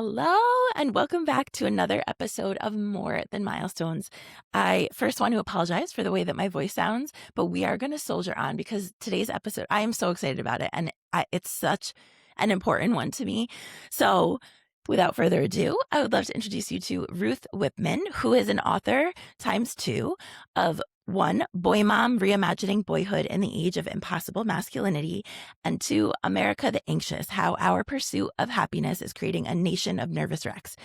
Hello, and welcome back to another episode of More Than Milestones. I first want to apologize for the way that my voice sounds, but we are going to soldier on because today's episode, I am so excited about it, and it's such an important one to me. So, without further ado, I would love to introduce you to Ruth Whippman, who is an author times two of one, Boy Mom Reimagining Boyhood in the Age of Impossible Masculinity, and two, America the Anxious, How Our Pursuit of Happiness is Creating a Nation of Nervous Wrecks.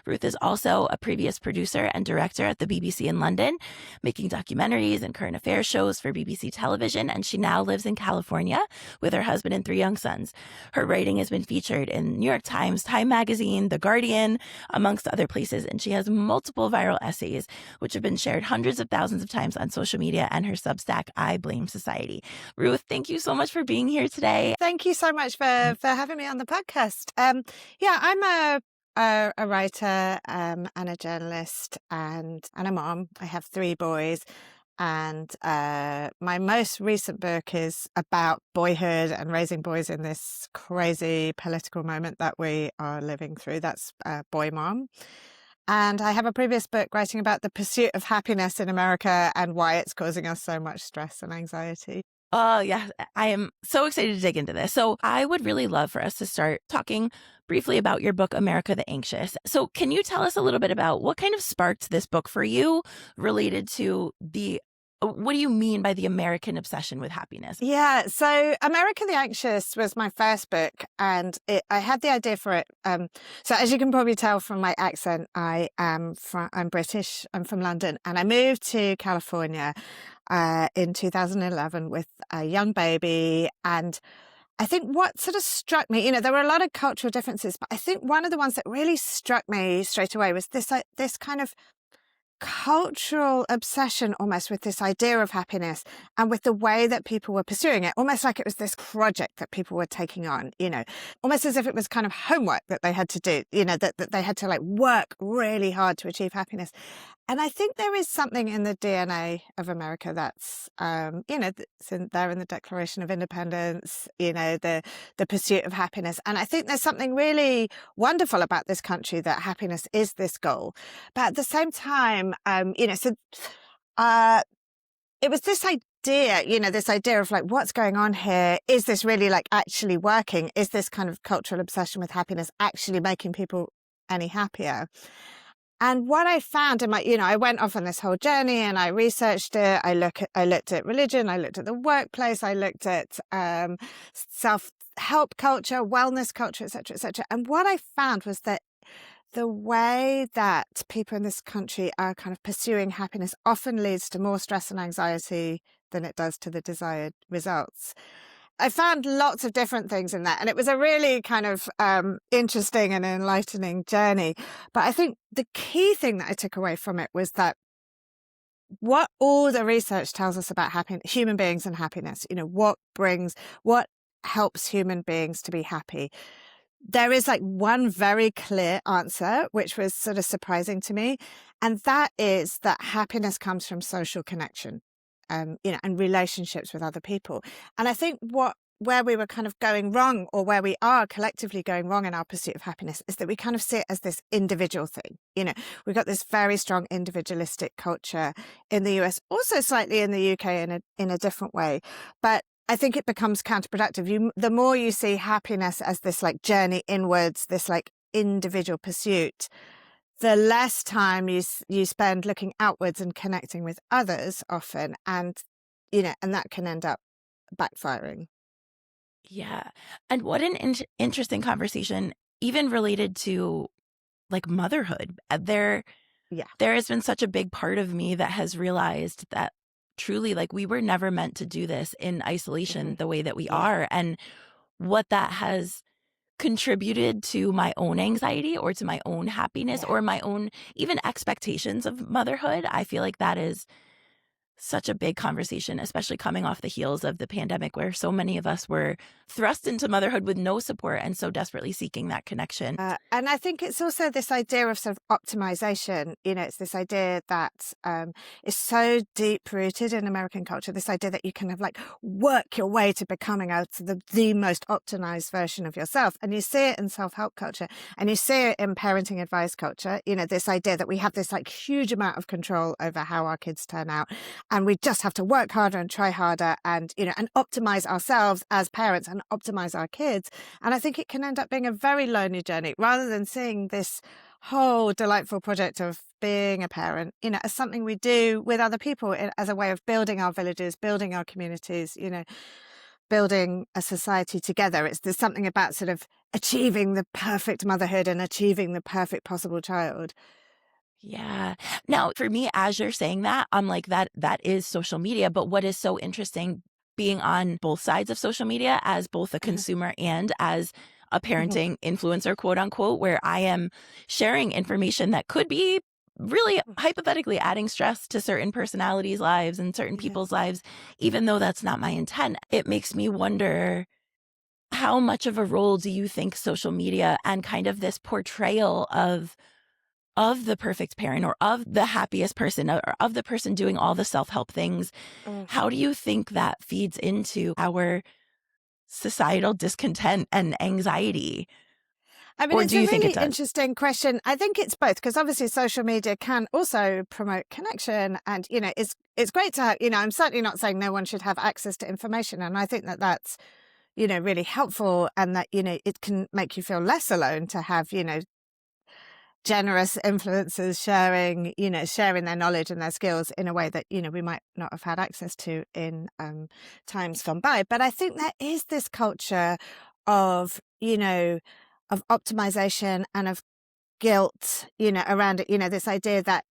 Ruth is also a previous producer and director at the BBC in London, making documentaries and current affairs shows for BBC television, and she now lives in California with her husband and three young sons. Her writing has been featured in New York Times, Time Magazine, The Guardian, amongst other places, and she has multiple viral essays, which have been shared hundreds of thousands of times on social media and her Substack, I Blame Society. Ruth, thank you so much for being here today. Thank you so much for having me on the podcast. I'm a writer and a journalist and a mom. I have three boys. And my most recent book is about boyhood and raising boys in this crazy political moment that we are living through. That's Boy Mom. And I have a previous book writing about the pursuit of happiness in America and why it's causing us so much stress and anxiety. Oh, yeah. I am so excited to dig into this. So I would really love for us to start talking briefly about your book, America the Anxious. So can you tell us a little bit about what kind of sparked this book for you related to what do you mean by the American obsession with happiness? Yeah, so America the Anxious was my first book, and I had the idea for it. So as you can probably tell from my accent, I'm British. I'm from London, and I moved to California in 2011 with a young baby. And I think what sort of struck me, there were a lot of cultural differences, but I think one of the ones that really struck me straight away was this kind of cultural obsession almost with this idea of happiness and with the way that people were pursuing it, almost like it was this project that people were taking on, almost as if it was kind of homework that they had to do, that they had to like work really hard to achieve happiness. And I think there is something in the DNA of America that's, that's in there in the Declaration of Independence, the pursuit of happiness. And I think there's something really wonderful about this country, that happiness is this goal. But at the same time, it was this idea of like, what's going on here? Is this really like actually working? Is this kind of cultural obsession with happiness actually making people any happier? And what I found in I went off on this whole journey and I researched it. I looked at religion. I looked at the workplace. I looked at self-help culture, wellness culture, et cetera, et cetera. And what I found was that the way that people in this country are kind of pursuing happiness often leads to more stress and anxiety than it does to the desired results. I found lots of different things in that, and it was a really kind of interesting and enlightening journey. But I think the key thing that I took away from it was that what all the research tells us about human beings and happiness, what helps human beings to be happy. There is like one very clear answer, which was sort of surprising to me. And that is that happiness comes from social connection, and relationships with other people. And I think where we were kind of going wrong, or where we are collectively going wrong in our pursuit of happiness, is that we kind of see it as this individual thing. We've got this very strong individualistic culture in the US, also slightly in the UK in a different way. But I think it becomes counterproductive. The more you see happiness as this like journey inwards, this like individual pursuit, the less time you spend looking outwards and connecting with others often. And that can end up backfiring. Yeah. And what an interesting conversation, even related to like motherhood. There has been such a big part of me that has realized that truly, like, we were never meant to do this in isolation the way that we are. And what that has contributed to my own anxiety or to my own happiness or my own even expectations of motherhood. I feel like that is such a big conversation, especially coming off the heels of the pandemic, where so many of us were thrust into motherhood with no support and so desperately seeking that connection. And I think it's also this idea of sort of optimization. It's this idea that is so deep rooted in American culture. This idea that you can have like work your way to becoming the most optimized version of yourself. And you see it in self-help culture, and you see it in parenting advice culture. This idea that we have this like huge amount of control over how our kids turn out, and we just have to work harder and try harder, and and optimize ourselves as parents and optimize our kids. And I think it can end up being a very lonely journey, rather than seeing this whole delightful project of being a parent, as something we do with other people, as a way of building our villages, building our communities, building a society together. There's something about sort of achieving the perfect motherhood and achieving the perfect possible child. Yeah. Now, for me, as you're saying that, I'm like, that is social media. But what is so interesting being on both sides of social media as both a Mhm, consumer and as a mhm, parenting influencer, quote unquote, where I am sharing information that could be really mhm. hypothetically adding stress to certain personalities' lives and certain Yeah. people's lives, even though that's not my intent. It makes me wonder, how much of a role do you think social media and kind of this portrayal of the perfect parent or of the happiest person or of the person doing all the self-help things, Mm. how do you think that feeds into our societal discontent and anxiety? I mean, Or it's do a you think it really does? interesting question. I think it's both, because obviously social media can also promote connection, and it's great to have. I'm certainly not saying no one should have access to information, and I think that that's really helpful, and that it can make you feel less alone to have generous influencers sharing their knowledge and their skills in a way that we might not have had access to in times gone by. But I think there is this culture of of optimization and of guilt around it, this idea that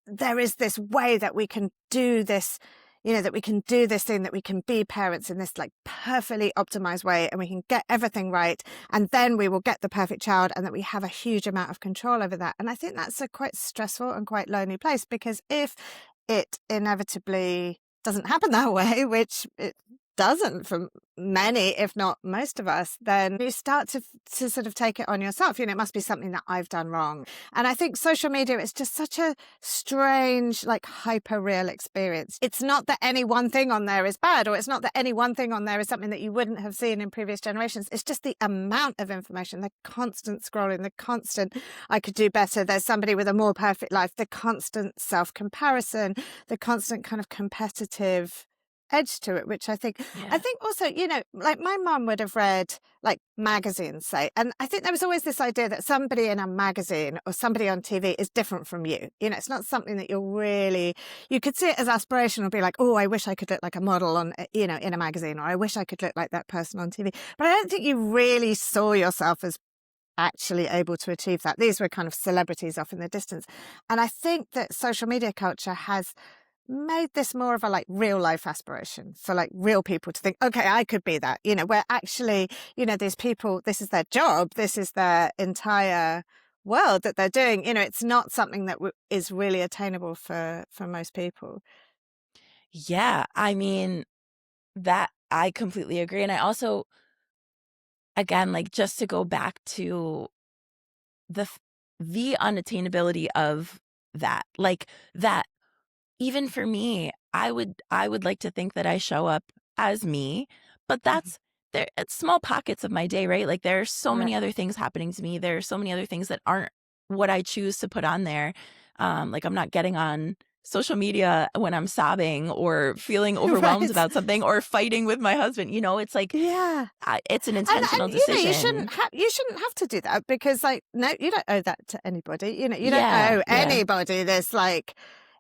there is this way that we can do this, that we can do this thing, that we can be parents in this like perfectly optimized way, and we can get everything right, and then we will get the perfect child, and that we have a huge amount of control over that. And I think that's a quite stressful and quite lonely place, because if it inevitably doesn't happen that way, which it doesn't for many, if not most of us, then you start to sort of take it on yourself. It must be something that I've done wrong. And I think social media is just such a strange, like hyper real experience. It's not that any one thing on there is bad, or it's not that any one thing on there is something that you wouldn't have seen in previous generations. It's just the amount of information, the constant scrolling, the constant, I could do better, there's somebody with a more perfect life, the constant self-comparison, the constant kind of competitive edge to it, which I Yeah. think also, like my mum would have read like magazines, say, and I think there was always this idea that somebody in a magazine or somebody on TV is different from you. It's not something that you could see it as aspirational, be like, oh, I wish I could look like a model on, in a magazine, or I wish I could look like that person on TV. But I don't think you really saw yourself as actually able to achieve that. These were kind of celebrities off in the distance. And I think that social media culture has made this more of a like real life aspiration for like real people to think, okay, I could be that, where actually, these people, this is their job, this is their entire world that they're doing. It's not something that is really attainable for most people. Yeah. I mean, that I completely agree. And I also, again, like, just to go back to the the unattainability of that, like, that even for me, I would like to think that I show up as me, but Mhm. that's there, it's small pockets of my day, right? Like, there are so Right. many other things happening to me. There are so many other things that aren't what I choose to put on there. Like, I'm not getting on social media when I'm sobbing or feeling overwhelmed Right. about something or fighting with my husband. It's like, Yeah. it's an And intentional you decision. shouldn't have to do that, because like, no, you don't owe that to anybody. You don't Yeah, owe yeah, anybody this like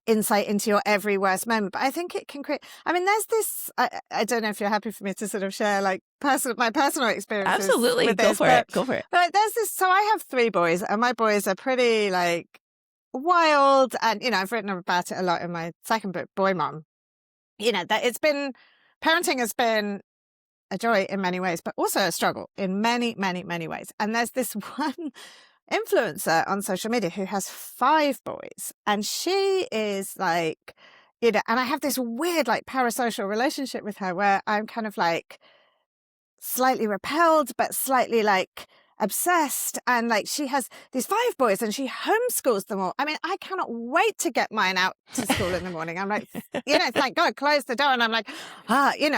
insight into your every worst moment. But I think it can create, I mean, there's this, I don't know if you're happy for me to sort of share like my personal experiences absolutely. with Go this, for it. but Go for it. there's this, so I have 3 boys, and my boys are pretty like wild, and I've written about it a lot in my second book, Boy Mom. That parenting has been a joy in many ways, but also a struggle in many, many, many ways. And there's this one influencer on social media who has 5 boys, and she is like, and I have this weird like parasocial relationship with her where I'm kind of like slightly repelled, but slightly like obsessed. And like she has these 5 boys and she homeschools them all. I mean, I cannot wait to get mine out to school in the morning. I'm like, thank God, close the door. And I'm like,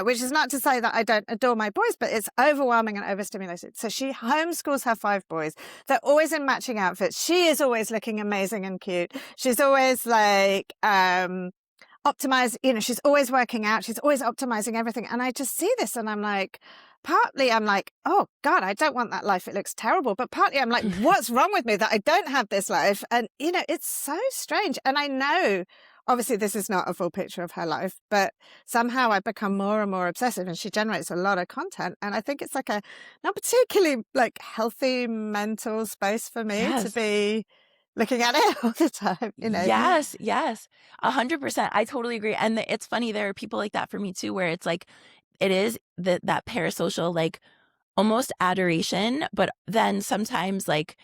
which is not to say that I don't adore my boys, but it's overwhelming and overstimulated. So she homeschools her 5 boys. They're always in matching outfits. She is always looking amazing and cute. She's always like, optimize, she's always working out. She's always optimizing everything. And I just see this and I'm like, partly I'm like, oh God, I don't want that life. It looks terrible. But partly I'm like, what's wrong with me that I don't have this life? And, it's so strange. And I know, obviously this is not a full picture of her life, but somehow I become more and more obsessive and she generates a lot of content. And I think it's like a not particularly like healthy mental space for me to Yes. be looking at it all the time, Yes, yes, 100%. I totally agree. And it's funny, there are people like that for me too, where it's like, it is that parasocial, like almost adoration, but then sometimes like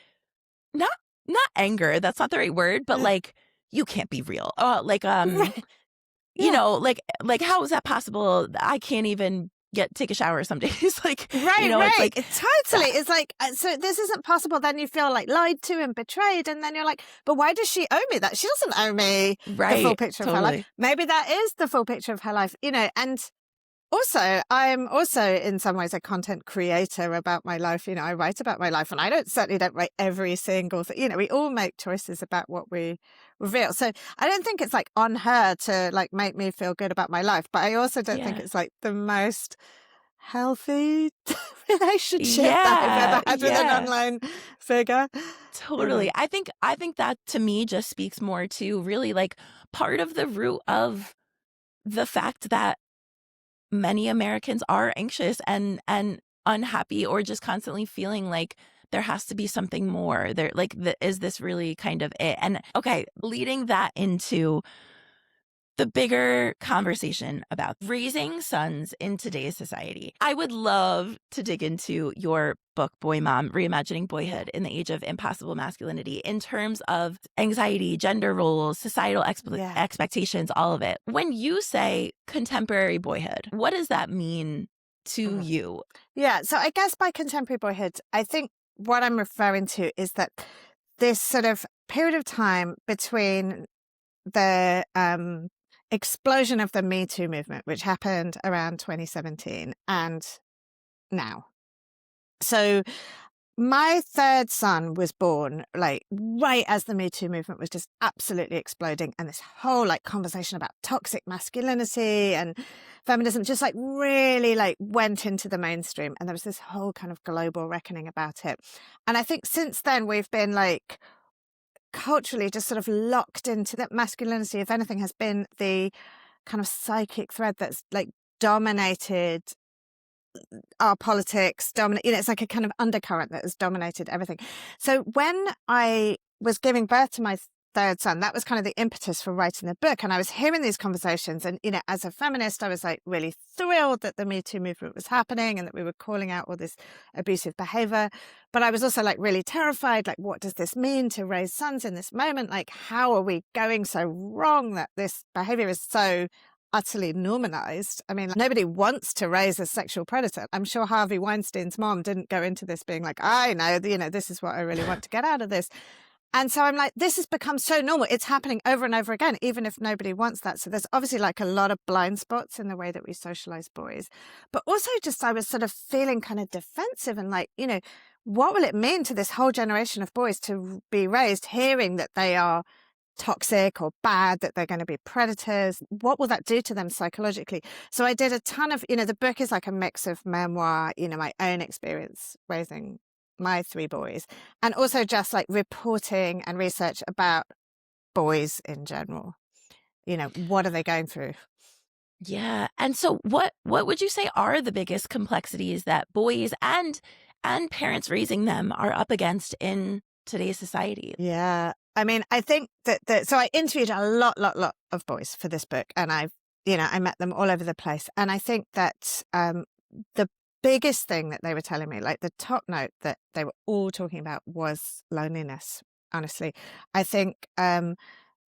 not not anger, that's not the right word, but like you can't be real. Oh, like Right. Yeah. like how is that possible? I can't even take a shower some days. Like, Right, it's right. like Totally. that. It's like, so this isn't possible. Then you feel like lied to and betrayed. And then you're like, but why does she owe me that? She doesn't owe me the full Right, picture of her life. totally. Maybe that is the full picture of her life, and also, I'm also in some ways a content creator about my life. I write about my life and I certainly don't write every single thing. We all make choices about what we reveal. So I don't think it's like on her to like make me feel good about my life. But I also don't think Yeah. it's like the most healthy relationship that I've Yeah, ever had with an yeah. online figure. Totally. I think that to me just speaks more to really like part of the root of the fact that many Americans are anxious and unhappy or just constantly feeling like there has to be something more. There like is this really kind of it? And okay, leading that into the bigger conversation about raising sons in today's society. I would love to dig into your book, Boy Mom, Reimagining Boyhood in the Age of Impossible Masculinity, in terms of anxiety, gender roles, societal Yeah. expectations, all of it. When you say contemporary boyhood, what does that mean to Mhm. you? Yeah. So I guess by contemporary boyhood, I think what I'm referring to is that this sort of period of time between the explosion of the Me Too movement, which happened around 2017, and now. So my 3rd son was born like right as the Me Too movement was just absolutely exploding. And this whole like conversation about toxic masculinity and feminism just like really like went into the mainstream. And there was this whole kind of global reckoning about it. And I think since then we've been like culturally just sort of locked into that masculinity, if anything, has been the kind of psychic thread that's like dominated our politics, it's like a kind of undercurrent that has dominated everything. So when I was giving birth to my 3rd son, that was kind of the impetus for writing the book. And I was hearing these conversations and, as a feminist, I was like really thrilled that the Me Too movement was happening and that we were calling out all this abusive behavior. But I was also like really terrified, like, what does this mean to raise sons in this moment? Like, how are we going so wrong that this behavior is so utterly normalized? I mean, nobody wants to raise a sexual predator. I'm sure Harvey Weinstein's mom didn't go into this being like, I know, this is what I really want to get out of this. And so I'm like, this has become so normal. It's happening over and over again, even if nobody wants that. So there's obviously like a lot of blind spots in the way that we socialize boys. But also just I was sort of feeling kind of defensive and like, what will it mean to this whole generation of boys to be raised hearing that they are toxic or bad, that they're going to be predators? What will that do to them psychologically? So I did a ton of, the book is like a mix of memoir, my own experience raising my 3 boys, and also just like reporting and research about boys in general. What are they going through? Yeah. And so what would you say are the biggest complexities that boys and parents raising them are up against in today's society? Yeah. I mean, I think so I interviewed a lot of boys for this book, and I met them all over the place. And I think that the biggest thing that they were telling me, like the top note that they were all talking about, was loneliness. Honestly, I think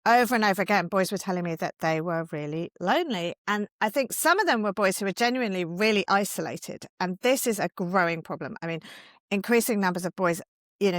over and over again, boys were telling me that they were really lonely. And I think some of them were boys who were genuinely really isolated. And this is a growing problem. I mean, increasing numbers of boys,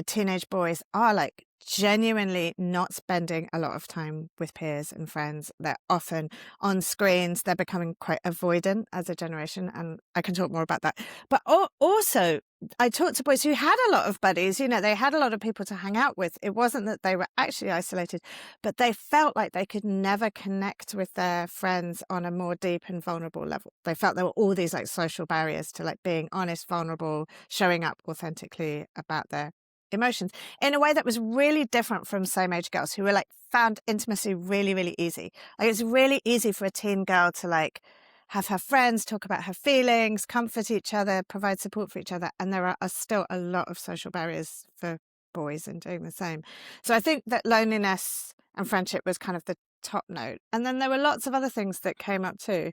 teenage boys are like genuinely not spending a lot of time with peers and friends. They're often on screens. They're becoming quite avoidant as a generation. And I can talk more about that. But also, I talked to boys who had a lot of buddies, they had a lot of people to hang out with. It wasn't that they were actually isolated, but they felt like they could never connect with their friends on a more deep and vulnerable level. They felt there were all these like social barriers to like being honest, vulnerable, showing up authentically about their emotions in a way that was really different from same age girls who were like found intimacy really, really easy. Like it's really easy for a teen girl to like have her friends talk about her feelings, comfort each other, provide support for each other. And there are still a lot of social barriers for boys in doing the same. So I think that loneliness and friendship was kind of the top note. And then there were lots of other things that came up too.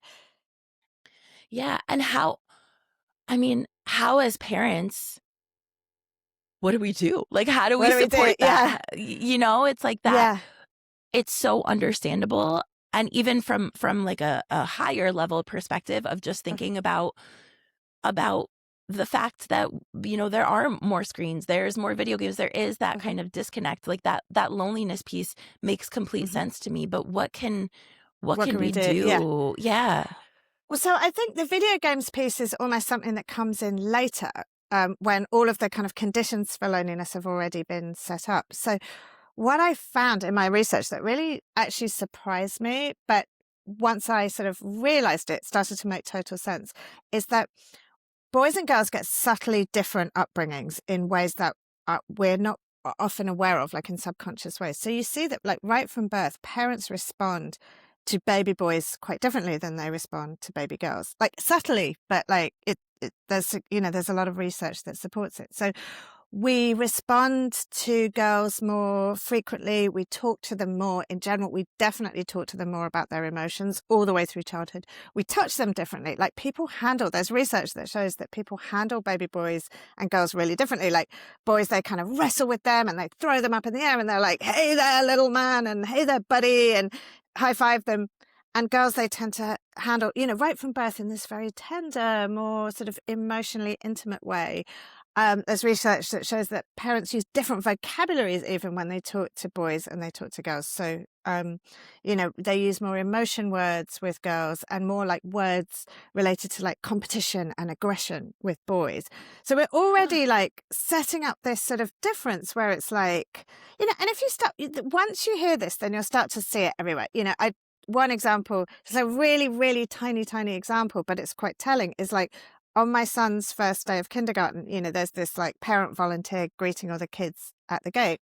Yeah. And how as parents, what do we do? Like, how do What we do we do? support Yeah. that? It's like that. Yeah. It's so understandable. And even from like a higher level perspective of just thinking about the fact that, there are more screens, there's more video games, there is that kind of disconnect, like that loneliness piece makes complete Mm-hmm. sense to me. But what can We we do? Yeah. do? Yeah. Well, so I think the video games piece is almost something that comes in later, when all of the kind of conditions for loneliness have already been set up. So what I found in my research that really actually surprised me, but once I sort of realized it started to make total sense, is that boys and girls get subtly different upbringings in ways that we're not often aware of, like in subconscious ways. So you see that like right from birth, parents respond to baby boys quite differently than they respond to baby girls, like subtly, but like there's a lot of research that supports it. So we respond to girls more frequently. We talk to them more in general. We definitely talk to them more about their emotions all the way through childhood. We touch them differently. Like there's research that shows that people handle baby boys and girls really differently. Like boys, they kind of wrestle with them and they throw them up in the air and they're like, hey there, little man, and hey there, buddy, and high five them. And girls, they tend to handle, right from birth in this very tender, more sort of emotionally intimate way. There's research that shows that parents use different vocabularies even when they talk to boys and they talk to girls. So, they use more emotion words with girls and more like words related to like competition and aggression with boys. So we're already like setting up this sort of difference where it's like, and if you once you hear this, then you'll start to see it everywhere. One example, it's a really, really tiny, tiny example, but it's quite telling, is like on my son's first day of kindergarten, there's this like parent volunteer greeting all the kids at the gate.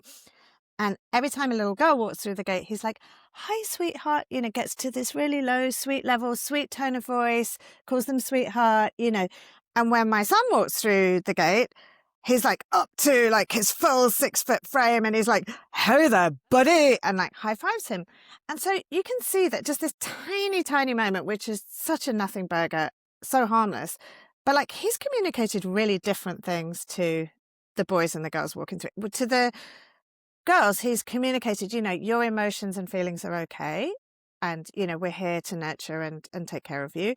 And every time a little girl walks through the gate, he's like, hi, sweetheart, gets to this really low, sweet level, sweet tone of voice, calls them sweetheart, And when my son walks through the gate, he's like up to like his full 6-foot frame and he's like, hey there, buddy, and like high fives him. And so you can see that just this tiny, tiny moment, which is such a nothing burger, so harmless, but like he's communicated really different things to the boys and the girls walking through. To the girls, he's communicated, your emotions and feelings are okay. And, we're here to nurture and take care of you.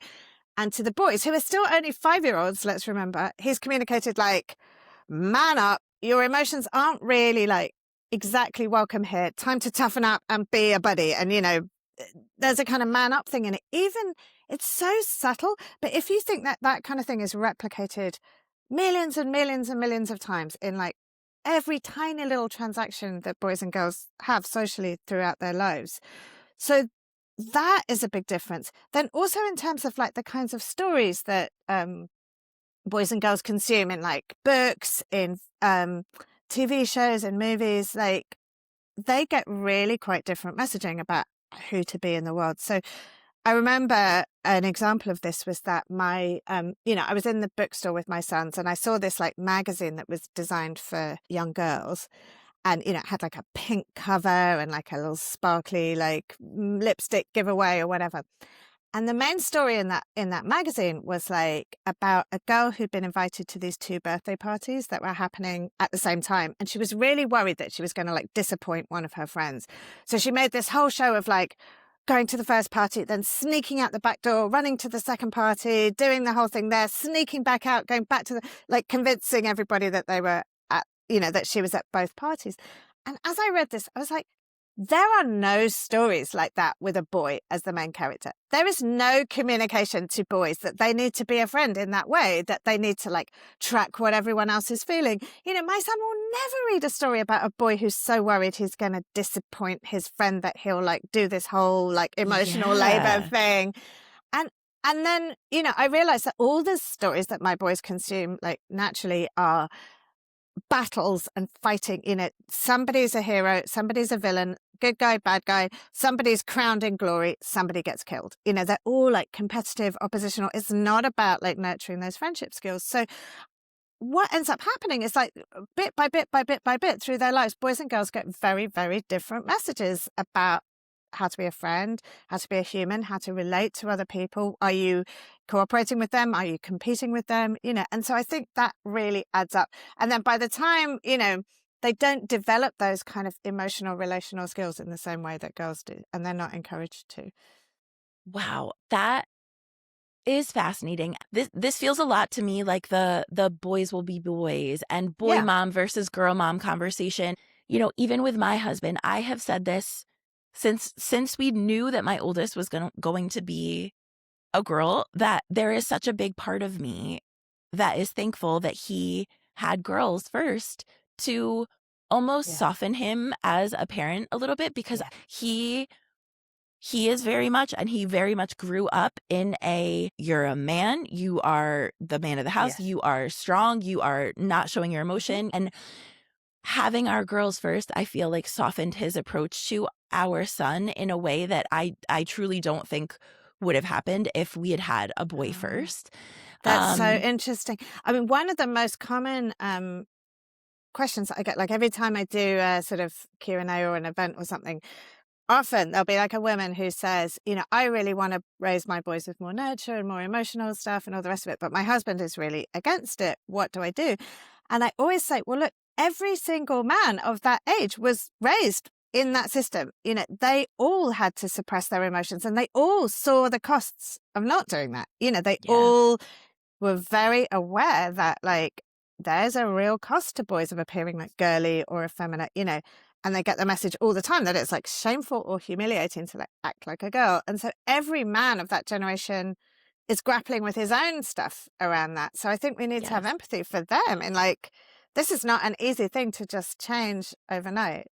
And to the boys, who are still only 5-year-olds, let's remember, he's communicated like, man up, your emotions aren't really like exactly welcome here. Time to toughen up and be a buddy. And, there's a kind of man up thing in it. Even it's so subtle, but if you think that that kind of thing is replicated millions and millions and millions of times in like every tiny little transaction that boys and girls have socially throughout their lives. So that is a big difference. Then also in terms of like the kinds of stories that boys and girls consume in like books, in TV shows and movies, like they get really quite different messaging about who to be in the world. So I remember an example of this was that I was in the bookstore with my sons and I saw this like magazine that was designed for young girls. And, it had like a pink cover and like a little sparkly like lipstick giveaway or whatever. And the main story in that magazine was like about a girl who'd been invited to these 2 birthday parties that were happening at the same time. And she was really worried that she was going to like disappoint one of her friends. So she made this whole show of like going to the first party, then sneaking out the back door, running to the second party, doing the whole thing there, sneaking back out, going back to the, like convincing everybody that they were at, that she was at both parties. And as I read this, I was like, there are no stories like that with a boy as the main character. There is no communication to boys that they need to be a friend in that way, that they need to like track what everyone else is feeling. My son will never read a story about a boy who's so worried he's going to disappoint his friend that he'll like do this whole like emotional labor Yeah. thing. And and then, I realized that all the stories that my boys consume like naturally are battles and fighting. Somebody's a hero, somebody's a villain, good guy, bad guy, somebody's crowned in glory, somebody gets killed. They're all like competitive, oppositional. It's not about like nurturing those friendship skills. So what ends up happening is like bit by bit by bit by bit through their lives, boys and girls get very, very different messages about how to be a friend, how to be a human, how to relate to other people. Are you cooperating with them? Are you competing with them? And so I think that really adds up. And then by the time, they don't develop those kind of emotional, relational skills in the same way that girls do, and they're not encouraged to. Wow, that is fascinating. This feels a lot to me like the boys will be boys and boy Yeah. mom versus girl mom conversation. Even with my husband, I have said this since we knew that my oldest was going to be a girl, that there is such a big part of me that is thankful that he had girls first, to almost Yeah. soften him as a parent a little bit, because Yeah. he is very much, and he very much grew up in you're a man, you are the man of the house, Yes. you are strong, you are not showing your Mhm. emotion. And having our girls first, I feel like softened his approach to our son in a way that I truly don't think would have happened if we had had a boy Oh, first. that's so Um, interesting. I mean, one of the most common questions that I get, like every time I do a sort of Q&A or an event or something, often there'll be like a woman who says, I really want to raise my boys with more nurture and more emotional stuff and all the rest of it, but my husband is really against it. What do I do? And I always say, well, look, every single man of that age was raised in that system. They all had to suppress their emotions, and they all saw the costs of not doing that. They yeah. all were very aware that like there's a real cost to boys of appearing like girly or effeminate, and they get the message all the time that it's like shameful or humiliating to like act like a girl. And so every man of that generation is grappling with his own stuff around that. So I think we need to have Yes. empathy for them, and like this is not an easy thing to just change overnight.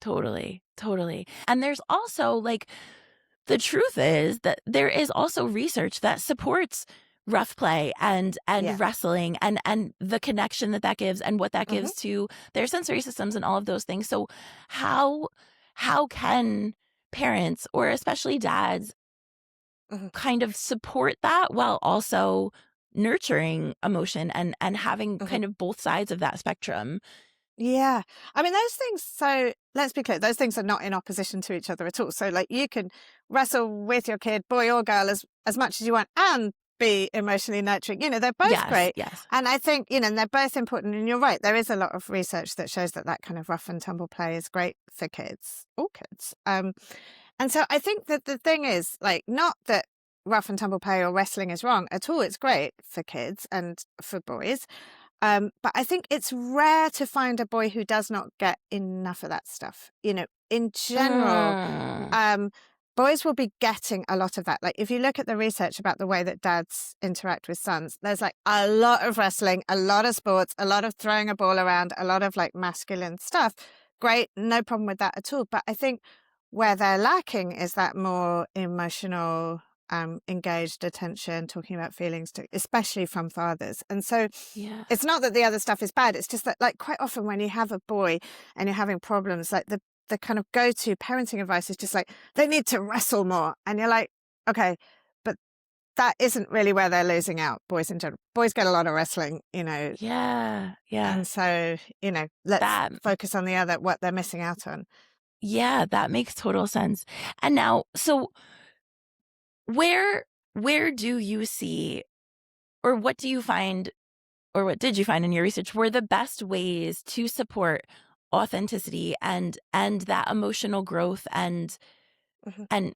Totally, totally. And there's also like, the truth is that there is also research that supports rough play and Yeah. wrestling and the connection that gives and what that Hmm. gives to their sensory systems and all of those things. So how how can parents, or especially dads, Hmm. kind of support that while also nurturing emotion and having Hmm. kind of both sides of that spectrum? Yeah. I mean, those things, so let's be clear, those things are not in opposition to each other at all. So like you can wrestle with your kid, boy or girl, as much as you want, and be emotionally nurturing. They're both Yes, great. yes. And I think, and they're both important. And you're right, there is a lot of research that shows that that kind of rough and tumble play is great for kids, all kids. And so I think that the thing is like, not that rough and tumble play or wrestling is wrong at all. It's great for kids and for boys. But I think it's rare to find a boy who does not get enough of that stuff. In general, Mm, um, boys will be getting a lot of that. Like if you look at the research about the way that dads interact with sons, there's like a lot of wrestling, a lot of sports, a lot of throwing a ball around, a lot of like masculine stuff. Great, no problem with that at all. But I think where they're lacking is that more emotional, engaged attention, talking about feelings, especially from fathers. And so yeah. it's not that the other stuff is bad. It's just that like quite often when you have a boy and you're having problems, like the kind of go-to parenting advice is just like, they need to wrestle more. And you're like, okay, but that isn't really where they're losing out, boys in general. Boys get a lot of wrestling, Yeah, yeah. and so, let's That focus on the other, what they're missing out on. Yeah, that makes total sense. And now, so where where do you see, or what do you find, or what did you find in your research were the best ways to support authenticity and that emotional growth Mhm, and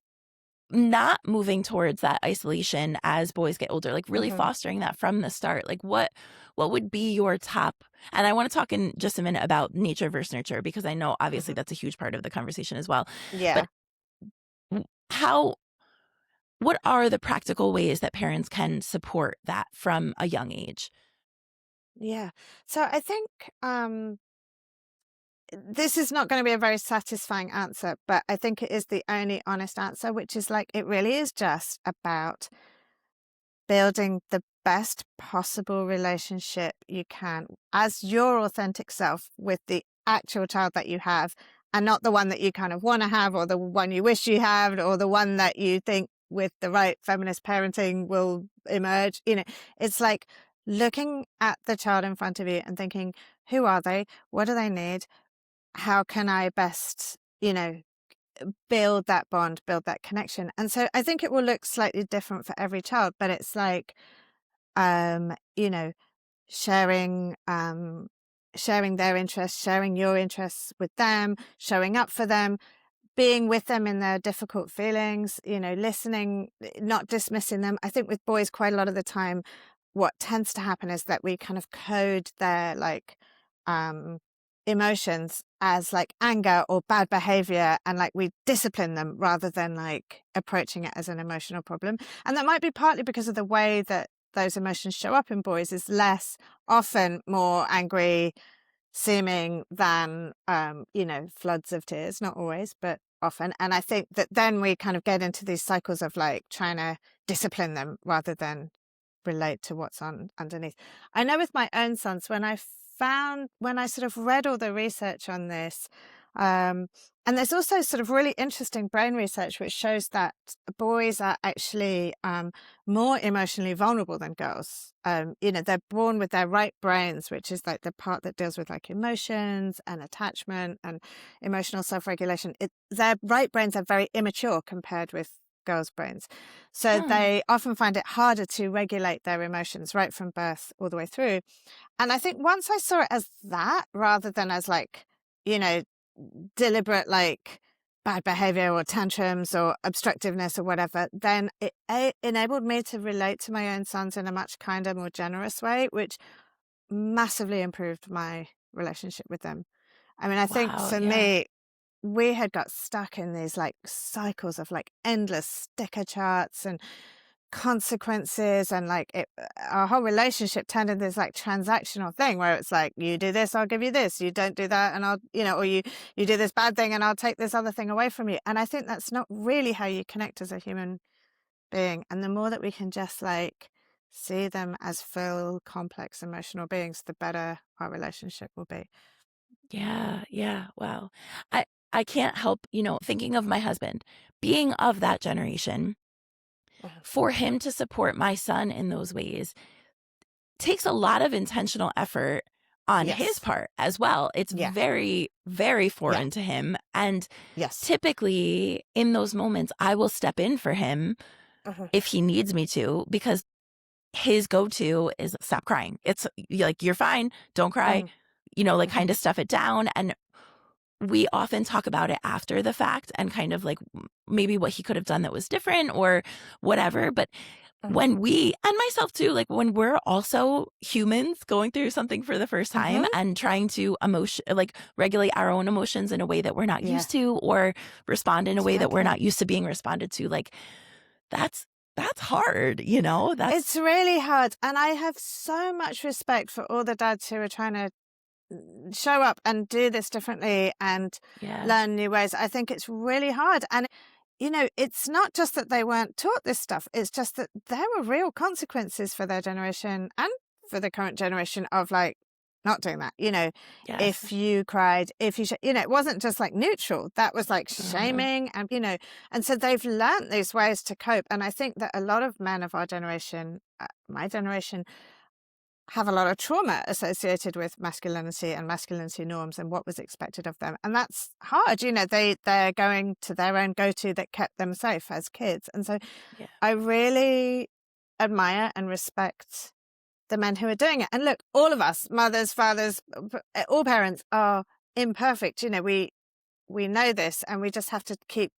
not moving towards that isolation as boys get older, like really mhm, fostering that from the start? Like what would be your top, and I want to talk in just a minute about nature versus nurture, because I know obviously mhm. that's a huge part of the conversation as well. But Yeah, how, what are the practical ways that parents can support that from a young age? yeah. So I think this is not going to be a very satisfying answer, but I think it is the only honest answer, which is like it really is just about building the best possible relationship you can as your authentic self with the actual child that you have, and not the one that you kind of want to have, or the one you wish you had, or the one that you think with the right feminist parenting will emerge. It's like looking at the child in front of you and thinking, who are they? What do they need? How can I best, build that bond, build that connection? And so I think it will look slightly different for every child, but it's like, um, you know, sharing, sharing their interests, sharing your interests with them, showing up for them, being with them in their difficult feelings, listening, not dismissing them. I think with boys, quite a lot of the time, what tends to happen is that we kind of code their um, emotions as like anger or bad behavior, and like we discipline them rather than like approaching it as an emotional problem. And that might be partly because of the way that those emotions show up in boys is less often more angry seeming than floods of tears, not always but often. And I think that then we kind of get into these cycles of like trying to discipline them rather than relate to what's on underneath. I know with my own sons, when I sort of read all the research on this, um, and there's also sort of really interesting brain research which shows that boys are actually more emotionally vulnerable than girls. They're born with their right brains, which is like the part that deals with like emotions and attachment and emotional self-regulation. Their right brains are very immature compared with girls' brains. So Huh. they often find it harder to regulate their emotions right from birth all the way through. And I think once I saw it as that rather than as like, you know, deliberate like bad behavior or tantrums or obstructiveness or whatever, then it enabled me to relate to my own sons in a much kinder, more generous way, which massively improved my relationship with them. I mean, I think Wow, for yeah. me, we had got stuck in these like cycles of like endless sticker charts and consequences, and like our whole relationship turned into this like transactional thing where it's like, you do this, I'll give you this, you don't do that and I'll, or you do this bad thing and I'll take this other thing away from you. And I think that's not really how you connect as a human being. And the more that we can just like see them as full complex emotional beings, the better our relationship will be. Yeah, yeah, wow. I I can't help, thinking of my husband, being of that generation, Mhm. for him to support my son in those ways takes a lot of intentional effort on his Yes. part as well. It's Yeah. very, very Yeah. foreign to him, and Yes. typically in those moments, I will step in for him Mhm. if he needs me to, because his go-to is stop crying. It's like, you're fine, don't cry, Mhm. like Mhm. kind of stuff it down. And we often talk about it after the fact and kind of like maybe what he could have done that was different or whatever. But Mhm. when we, and myself too, like when we're also humans going through something for the first time Mhm. and trying to like regulate our own emotions in a way that we're not Yeah. used to, or respond in a way that we're Totally. not used to being responded to, like that's that's hard, that's It's really hard, and I have so much respect for all the dads who are trying to show up and do this differently and yeah. learn new ways. I think it's really hard. And, it's not just that they weren't taught this stuff, it's just that there were real consequences for their generation and for the current generation of like not doing that. Yes. If you cried, if it wasn't just like neutral, that was like Uh-huh. shaming. And, and so they've learned these ways to cope. And I think that a lot of men of our generation, my generation, have a lot of trauma associated with masculinity and masculinity norms and what was expected of them. And that's hard. They're going to their own go-to that kept them safe as kids. And so Yeah. I really admire and respect the men who are doing it. And look, all of us, mothers, fathers, all parents are imperfect. We know this, and we just have to keep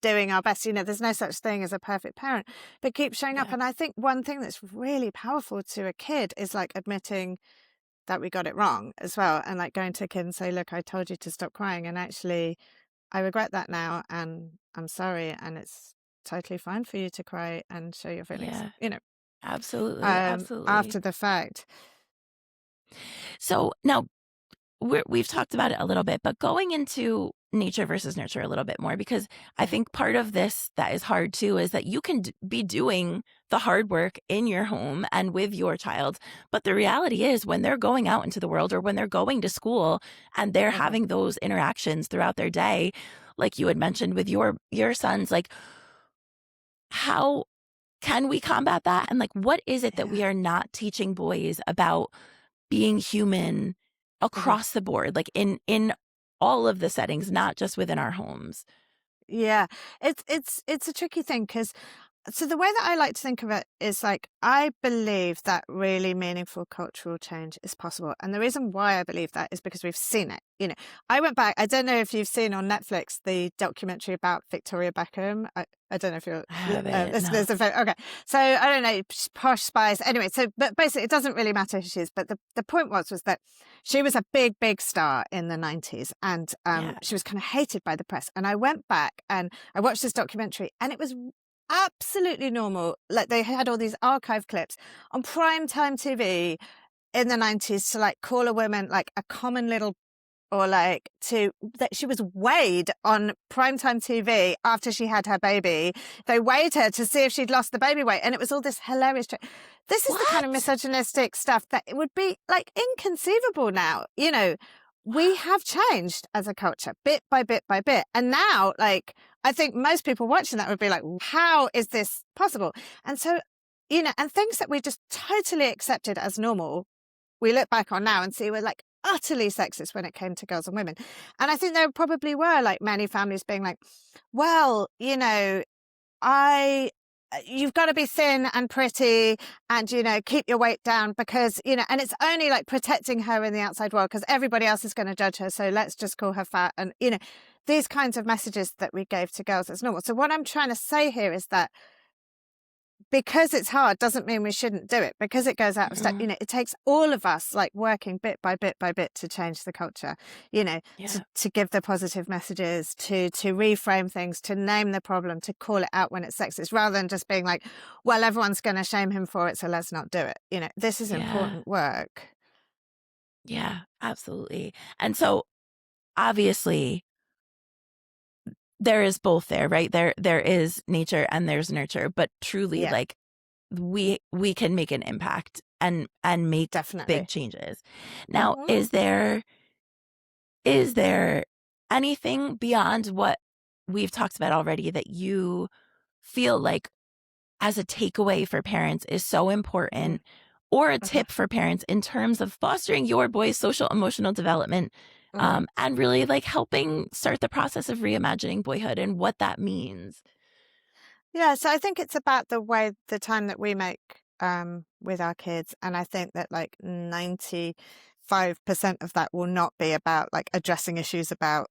doing our best. There's no such thing as a perfect parent, but keep showing up. Yeah. And I think one thing that's really powerful to a kid is like admitting that we got it wrong as well. And like going to a kid and say, look, I told you to stop crying. And actually, I regret that now. And I'm sorry. And it's totally fine for you to cry and show your feelings, Yeah. Absolutely. Absolutely. after the fact. So now we've talked about it a little bit, but going into nature versus nurture a little bit more, because I Yeah. think part of this that is hard too is that you can be doing the hard work in your home and with your child. But the reality is, when they're going out into the world or when they're going to school and they're Mhm. having those interactions throughout their day, like you had mentioned with your sons, like, how can we combat that? And like, what is it that Yeah. we are not teaching boys about being human Mhm. across the board, like in all of the settings, not just within our homes? Yeah. It's a tricky thing because so the way that I like to think of it is like, I believe that really meaningful cultural change is possible. And the reason why I believe that is because we've seen it. I went back, I don't know if you've seen on Netflix the documentary about Victoria Beckham. I don't know if you're I haven't, there's no. okay. So I don't know, posh spice. Anyway, so but basically it doesn't really matter who she is. But the point was that she was a big, big star in the 90s, and Yeah. she was kind of hated by the press. And I went back and I watched this documentary, and it was absolutely normal. Like, they had all these archive clips on primetime TV in the 90s to like call a woman like a common little, or like to that she was weighed on primetime TV after she had her baby. They weighed her to see if she'd lost the baby weight. And it was all this hilarious. This is the kind of What? misogynistic stuff that it would be like inconceivable now. We have changed as a culture bit by bit by bit. And now, like, I think most people watching that would be like, how is this possible? And so, and things that we just totally accepted as normal, we look back on now and see we're like utterly sexist when it came to girls and women. And I think there probably were like many families being like, well, I you've got to be thin and pretty and keep your weight down because and it's only like protecting her in the outside world because everybody else is going to judge her, so let's just call her fat. And these kinds of messages that we gave to girls as normal. So what I'm trying to say here is that because it's hard doesn't mean we shouldn't do it, because it goes out of step. Mhm. It takes all of us like working bit by bit by bit to change the culture, Yeah. to give the positive messages, to reframe things, to name the problem, to call it out when it's sexist, rather than just being like, well, everyone's going to shame him for it, so let's not do it. This is Yeah. important work. Yeah. Absolutely. And so obviously there is both there, right? There is nature and there's nurture, but truly, Yeah, like, we can make an impact and make big definitely. changes. Now, Hmm. is there anything beyond what we've talked about already that you feel like, as a takeaway for parents, is so Hmm. important, or a Hmm. tip for parents in terms of fostering your boys' social emotional development, Hmm. and really like helping start the process of reimagining boyhood and what that means? Yeah, so I think it's about the time that we make with our kids. And I think that like 95% of that will not be about like addressing issues about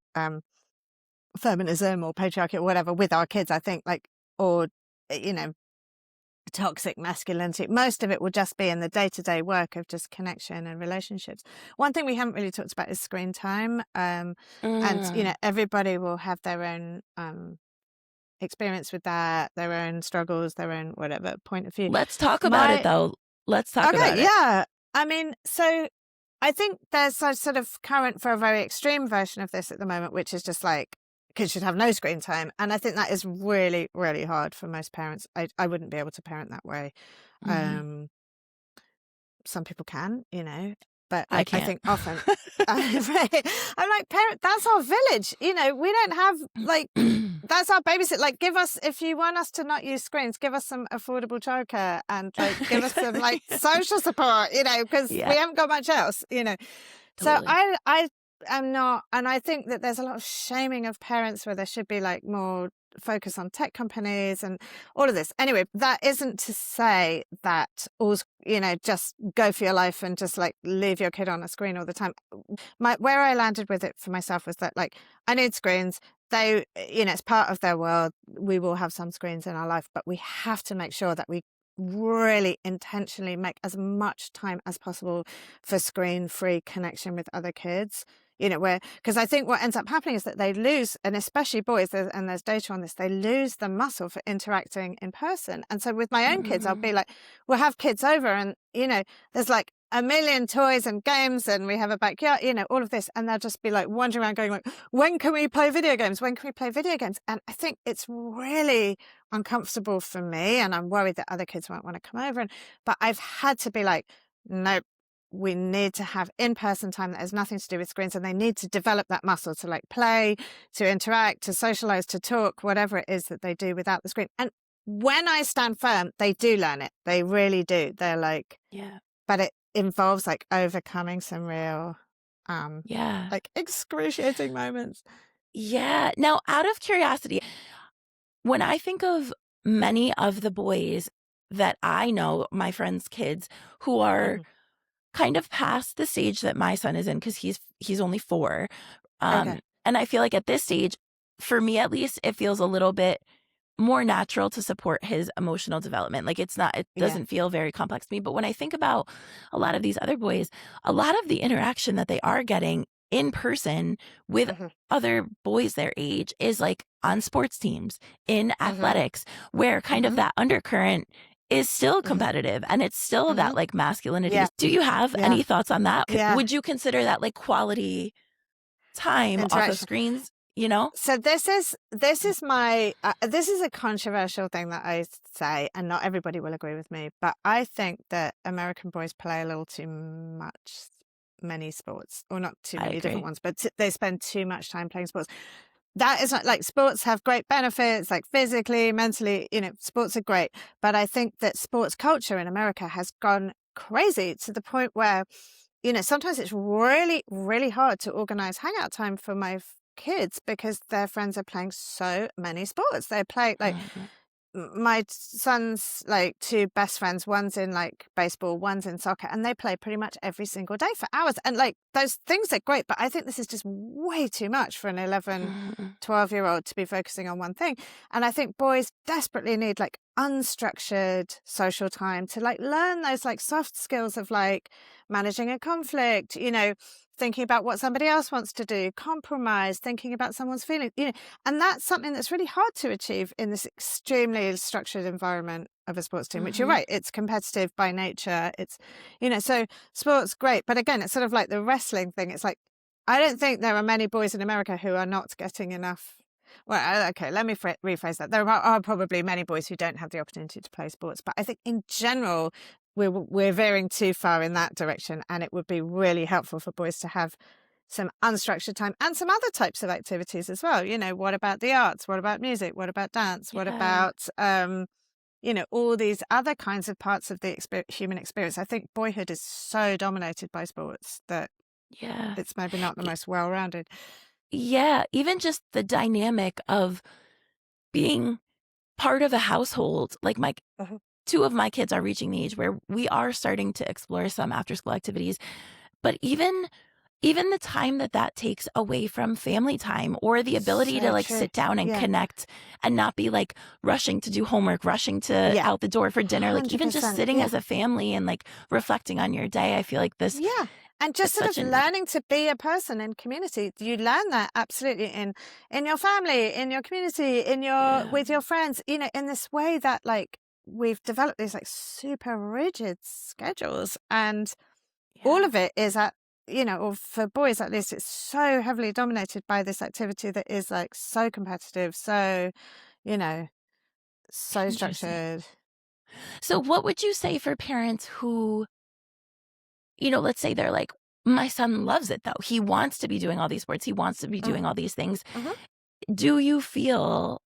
feminism or patriarchy or whatever with our kids. I think like, or, you know, toxic masculinity. Most of it will just be in the day-to-day work of just connection and relationships. One thing we haven't really talked about is screen time. And, Mm. everybody will have their own experience with that, their own struggles, their own whatever point of view. Let's talk about it My though. Let's talk Okay, about it. yeah. I mean, so I think there's a sort of current for a very extreme version of this at the moment, which is just like kids should have no screen time. And I think that is really, really hard for most parents. I wouldn't be able to parent that way. Mhm. Um, some people can, but I like I can't. think often I'm like, parent, that's our village. We don't have like That's our babysit. Like, give us, if you want us to not use screens, give us some affordable childcare and like give us some Exactly. like social support, because Yeah, we haven't got much else. So totally. I am not, and I think that there's a lot of shaming of parents where there should be like more focus on tech companies and all of this. Anyway, that isn't to say that just go for your life and just like leave your kid on a screen all the time. Where I landed with it for myself was that like I need screens. It's part of their world. We will have some screens in our life, but we have to make sure that we really intentionally make as much time as possible for screen-free connection with other kids. Because I think what ends up happening is that they lose, and especially boys, and there's data on this, they lose the muscle for interacting in person. And so with my own kids, I'll Mhm. be like, we'll have kids over and, there's like a million toys and games and we have a backyard, all of this. And they'll just be like wandering around going like, when can we play video games? When can we play video games? And I think it's really uncomfortable for me. And I'm worried that other kids won't want to come over. But I've had to be like, nope, we need to have in-person time that has nothing to do with screens, and they need to develop that muscle to like play, to interact, to socialize, to talk, whatever it is that they do without the screen. And when I stand firm, they do learn it. They really do. They're like, Yeah, but it involves like overcoming some real, yeah, like excruciating moments. yeah. Now, out of curiosity, when I think of many of the boys that I know, my friends' kids, who are Hmm. kind of past the stage that my son is in, because he's only 4, Okay. and I feel like at this stage, for me at least, it feels a little bit more natural to support his emotional development. Like, it Yeah. doesn't feel very complex to me, but when I think about a lot of these other boys, a lot of the interaction that they are getting in person with Hmm. other boys their age is, like, on sports teams, in Hmm. athletics, where kind of Hmm. that undercurrent is still Hmm. competitive and it's still Hmm. that, like, masculinity. Yeah. Do you have Yeah. any thoughts on that? Yeah. Would you consider that, like, quality time off of Interaction. screens, you know? So this is a controversial thing that I say, and not everybody will agree with me, but I think that American boys play a little too much many sports, or not too I many different agree. ones, but they spend too much time playing sports. That is not like, sports have great benefits, like physically, mentally, sports are great. But I think that sports culture in America has gone crazy to the point where, sometimes it's really, really hard to organize hangout time for my kids because their friends are playing so many sports. They play like Mhm. my son's like two best friends, one's in like baseball, one's in soccer, and they play pretty much every single day for hours. And like those things are great, but I think this is just way too much for an 11, Mhm. 12-year-old to be focusing on one thing. And I think boys desperately need like unstructured social time to like learn those like soft skills of like managing a conflict, thinking about what somebody else wants to do, compromise, thinking about someone's feelings, and that's something that's really hard to achieve in this extremely structured environment of a sports team, which you're Mhm. right, it's competitive by nature. So sports, great. But again, it's sort of like the wrestling thing. It's like, I don't think there are many boys in America who are not getting enough. Well, okay, let me rephrase that. There are probably many boys who don't have the opportunity to play sports, but I think in general, we're veering too far in that direction, and it would be really helpful for boys to have some unstructured time and some other types of activities as well. What about the arts? What about music? What about dance? What Yeah. about all these other kinds of parts of the human experience? I think boyhood is so dominated by sports that Yeah. it's maybe not the Y most well-rounded. yeah, even just the dynamic of being part of a household, like, 2 of my kids are reaching the age where we are starting to explore some after-school activities, but even the time that that takes away from family time, or the ability to, So like, true. sit down and Yeah. connect and not be, like, rushing to do homework, rushing to Yeah. out the door for dinner, like, even just 100%. sitting Yeah. as a family and, like, reflecting on your day, I feel like this Yeah. And is just sort of such an learning to be a person in community. You learn that absolutely in your family, in your community, yeah, with your friends, in this way that like we've developed these like super rigid schedules, and all yeah, of it is or for boys at least, it's so heavily dominated by this activity that is like so competitive, so, you know, so interesting. structured. So what would you say for parents who, let's say they're like, "My son loves it though. He wants to be doing all these sports. He wants to be Mm. doing all these things." Mhm. do you feel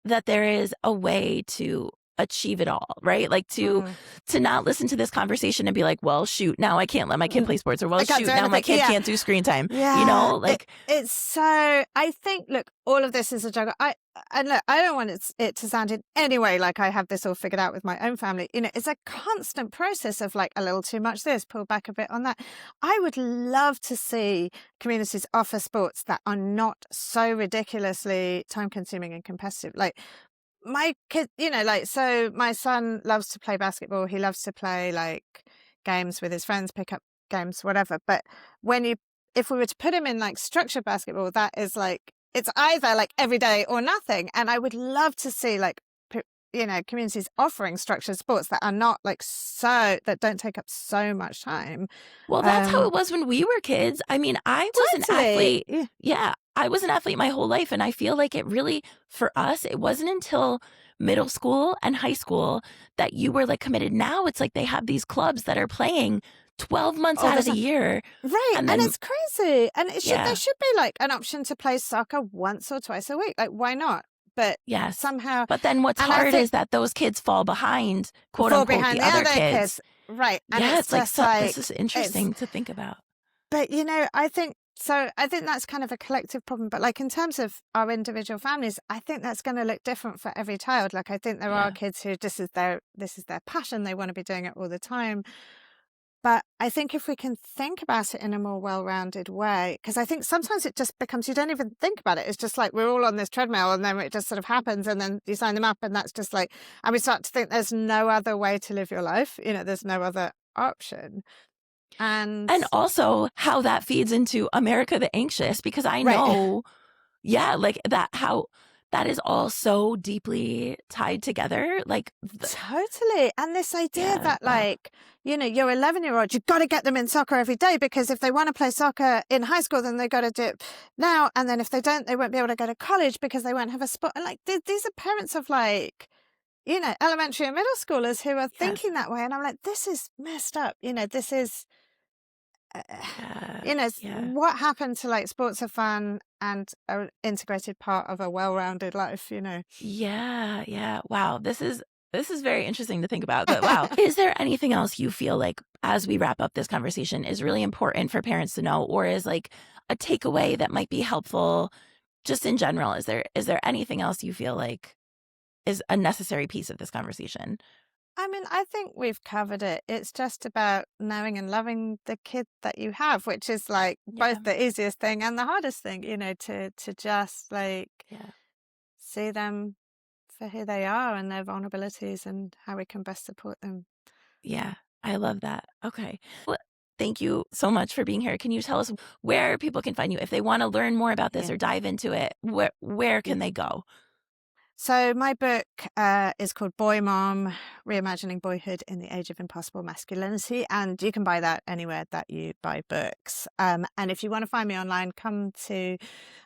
that there is a way to achieve it all, right? Like Mm. to not listen to this conversation and be like, well, shoot, now I can't let my kid Mm. play sports, or well, I can't do shoot, now my anything. kid Yeah. can't do screen time. You Yeah, know, like it's so I think, look, all of this is a juggle. And look, I don't want it to sound in any way like I have this all figured out with my own family. You know, it's a constant process of like a little too much this, pull back a bit on that. I would love to see communities offer sports that are not so ridiculously time consuming and competitive. Like my kid, you know, like, so my son loves to play basketball. He loves to play like games with his friends, pick up games, whatever. But when you, if we were to put him in like structured basketball, that is like, it's either like every day or nothing. And I would love to see like, you know, communities offering structured sports that are not like so, that don't take up so much time. well, that's how it was when we were kids. I mean, I was an Totally. athlete. Yeah, I was an athlete my whole life. And I feel like it really, for us, it wasn't until middle school and high school that you were like committed. Now it's like they have these clubs that are playing 12 months All out the of the time. year. Right, And and then, it's crazy, and there yeah, should be, like, an option to play soccer once or twice a week, like, why not? But yes. somehow, But then what's and I hard think is that those kids fall behind, quote fall unquote, the behind the other other kids. kids, right, and Yeah, it's it's like, just so this like, is it's interesting to think about. but, you know, I think that's kind of a collective problem, but, like, in terms of our individual families, I think that's gonna look different for every child. Like, I think there are Yeah. kids who this is their passion, they wanna be doing it all the time. But I think if we can think about it in a more well-rounded way, because I think sometimes it just becomes you don't even think about it. It's just like we're all on this treadmill and then it just sort of happens and then you sign them up and that's just like, and we start to think there's no other way to live your life. You know, there's no other option. And And also how that feeds into America the Anxious, because I right. know, yeah, like that, how that is all so deeply tied together. Like, Totally. And this idea yeah, that, wow. like, you know, your 11-year-old, you've got to get them in soccer every day because if they want to play soccer in high school, then they've got to do it now. And then if they don't, they won't be able to go to college because they won't have a spot. And like, these are parents of like, you know, elementary and middle schoolers who are Yes. thinking that way. And I'm like, this is messed up. You know, this is, uh, Yeah. you know, Yeah. what happened to like sports are fun and an integrated part of a well-rounded life, you know? Yeah. Yeah. Wow. This is very interesting to think about. But wow. Is there anything else you feel like as we wrap up this conversation is really important for parents to know, or is like a takeaway that might be helpful just in general? Is there anything else you feel like is a necessary piece of this conversation? I mean, I think we've covered it. It's just about knowing and loving the kid that you have, which is like both Yeah. the easiest thing and the hardest thing, you know, to just like Yeah. see them for who they are and their vulnerabilities and how we can best support them. Yeah, I love that. Okay. Well, thank you so much for being here. Can you tell us where people can find you if they want to learn more about this Yeah. or dive into it? Where Yeah. can they go? So my book is called Boy Mom: Reimagining Boyhood in the Age of Impossible Masculinity, and you can buy that anywhere that you buy books. And if you want to find me online, come to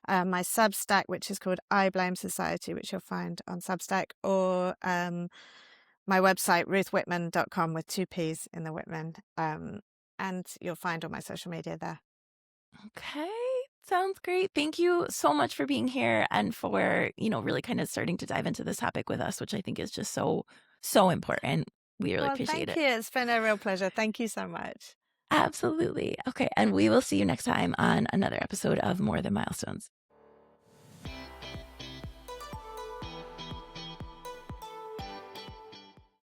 my Substack, which is called I Blame Society, which you'll find on Substack, or my website, ruthwhipman.com, with two P's in the Whitman. And you'll find all my social media there. Okay. Sounds great. Thank you so much for being here and for, really kind of starting to dive into this topic with us, which I think is just so, so important. We really Well, appreciate thank it. you. It's been a real pleasure. Thank you so much. Absolutely. Okay. And we will see you next time on another episode of More Than Milestones.